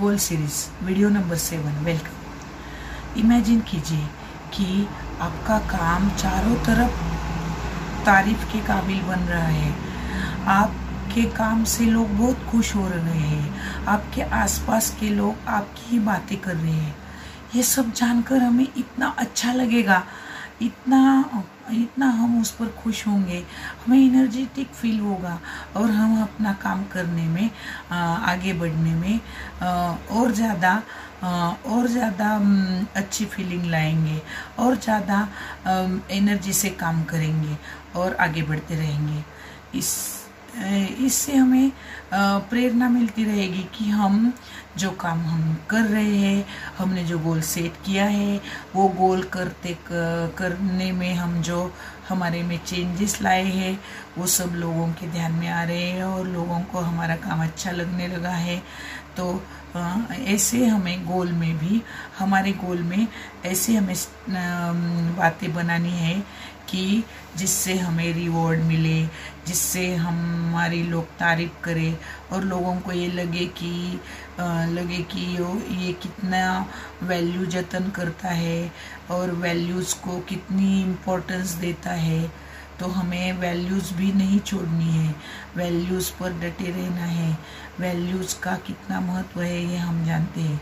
गोल series video number 7 welcome. Imagine कीजिए कि आपका काम चारों तरफ तारीफ के काबिल बन रहा है। आपके काम से लोग बहुत खुश हो रहे हैं। आपके आसपास के लोग आपकी ही बातें कर रहे हैं। ये सब जानकर हमें इतना अच्छा लगेगा, इतना हम उस पर खुश होंगे, हमें एनर्जेटिक फील होगा और हम अपना काम करने में आगे बढ़ने में और ज़्यादा अच्छी फीलिंग लाएंगे और ज़्यादा एनर्जी से काम करेंगे और आगे बढ़ते रहेंगे। इससे हमें प्रेरणा मिलती रहेगी कि हम जो काम हम कर रहे हैं, हमने जो गोल सेट किया है, वो गोल करने में हम जो हमारे में चेंजेस लाए हैं वो सब लोगों के ध्यान में आ रहे हैं और लोगों को हमारा काम अच्छा लगने लगा है। तो ऐसे हमें गोल में भी, हमारे गोल में ऐसे हमें बातें बनानी है कि जिससे हमें रिवॉर्ड मिले, जिससे हमारी लोग तारीफ करें और लोगों को ये लगे कि ये कितना वैल्यू जतन करता है और वैल्यूज़ को कितनी इम्पोर्टेंस देता है। तो हमें वैल्यूज़ भी नहीं छोड़नी है, वैल्यूज़ पर डटे रहना है। वैल्यूज़ का कितना महत्व है ये हम जानते हैं।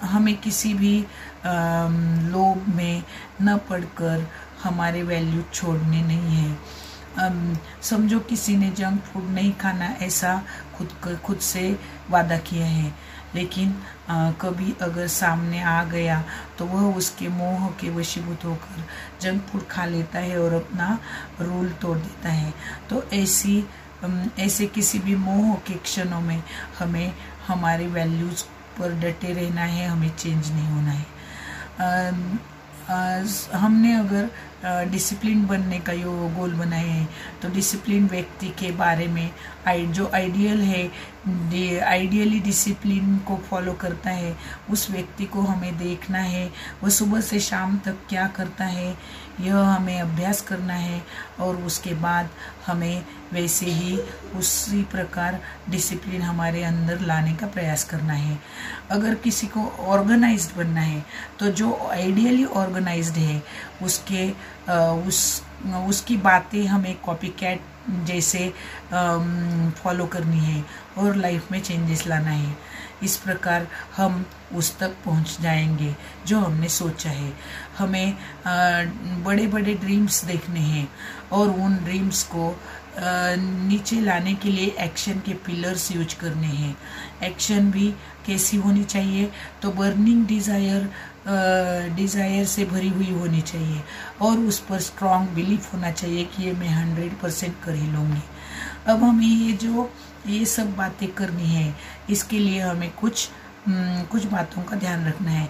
हमें किसी भी लोभ में न पड़कर हमारे वैल्यू छोड़ने नहीं है। समझो किसी ने जंक फूड नहीं खाना ऐसा खुद से वादा किया है, लेकिन कभी अगर सामने आ गया तो वह उसके मोह के वशीभूत होकर जंक फूड खा लेता है और अपना रूल तोड़ देता है। तो ऐसे किसी भी मोह के क्षणों में हमें हमारे वैल्यूज पर डटे रहना है, हमें चेंज नहीं होना है। हमने अगर डिसिप्लिन बनने का यो गोल बनाए हैं तो डिसिप्लिन व्यक्ति के बारे में जो आइडियल है, आइडियली डिसिप्लिन को फॉलो करता है, उस व्यक्ति को हमें देखना है। वह सुबह से शाम तक क्या करता है यह हमें अभ्यास करना है और उसके बाद हमें वैसे ही उसी प्रकार डिसिप्लिन हमारे अंदर लाने का प्रयास करना है। अगर किसी को ऑर्गेनाइज्ड बनना है तो जो आइडियली ऑर्गेनाइज्ड है उसकी बातें हमें कॉपी कैट जैसे फॉलो करनी है और लाइफ में चेंजेस लाना है। इस प्रकार हम उस तक पहुंच जाएंगे जो हमने सोचा है। हमें बड़े बड़े ड्रीम्स देखने हैं और उन ड्रीम्स को नीचे लाने के लिए एक्शन के पिलर्स यूज करने हैं। एक्शन भी कैसी होनी चाहिए तो बर्निंग डिज़ायर से भरी हुई होनी चाहिए और उस पर स्ट्रॉन्ग बिलीफ होना चाहिए कि ये मैं 100% कर ही लूँगी। अब हमें ये सब बातें करनी है, इसके लिए हमें कुछ बातों का ध्यान रखना है।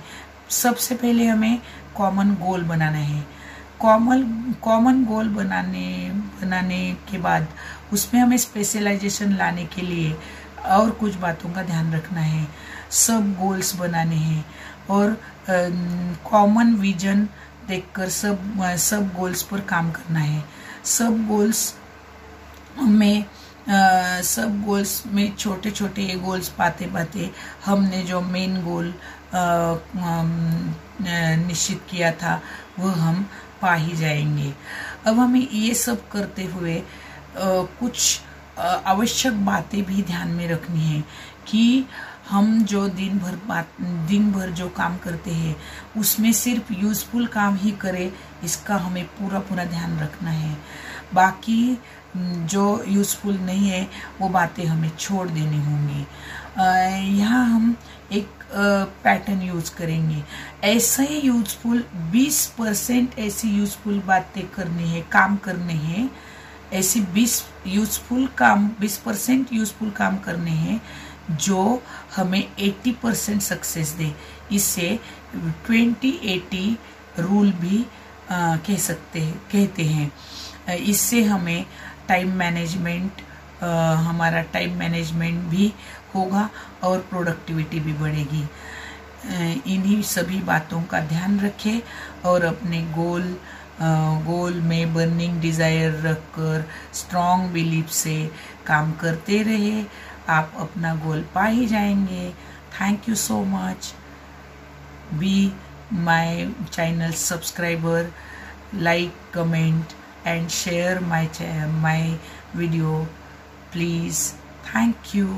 सबसे पहले हमें कॉमन गोल बनाना है। कॉमन गोल बनाने के बाद उसमें हमें स्पेशलाइजेशन लाने के लिए और कुछ बातों का ध्यान रखना है। सब गोल्स बनाने हैं और कॉमन विजन देखकर सब गोल्स पर काम करना है। सब गोल्स में छोटे छोटे गोल्स पाते हमने जो मेन गोल निश्चित किया था वह हम पा ही जाएंगे। अब हमें ये सब करते हुए कुछ आवश्यक बातें भी ध्यान में रखनी है कि हम जो दिन भर जो काम करते हैं उसमें सिर्फ यूजफुल काम ही करें, इसका हमें पूरा ध्यान रखना है। बाकी जो यूजफुल नहीं है वो बातें हमें छोड़ देनी होंगी। यहाँ हम एक पैटर्न यूज करेंगे। ऐसा ही यूजफुल 20% ऐसी यूजफुल बातें करनी है, काम करने हैं। ऐसी 20% यूजफुल काम करने हैं जो हमें 80% सक्सेस दे। इसे 20-80 रूल भी कहते हैं। इससे हमें हमारा टाइम मैनेजमेंट भी होगा और प्रोडक्टिविटी भी बढ़ेगी। इन्हीं सभी बातों का ध्यान रखें और अपने गोल में बर्निंग डिज़ायर रखकर स्ट्रॉन्ग बिलीफ से काम करते रहे। आप अपना गोल पा ही जाएंगे। Thank you so much. Be my channel subscriber, like, comment and share my video, please. Thank you.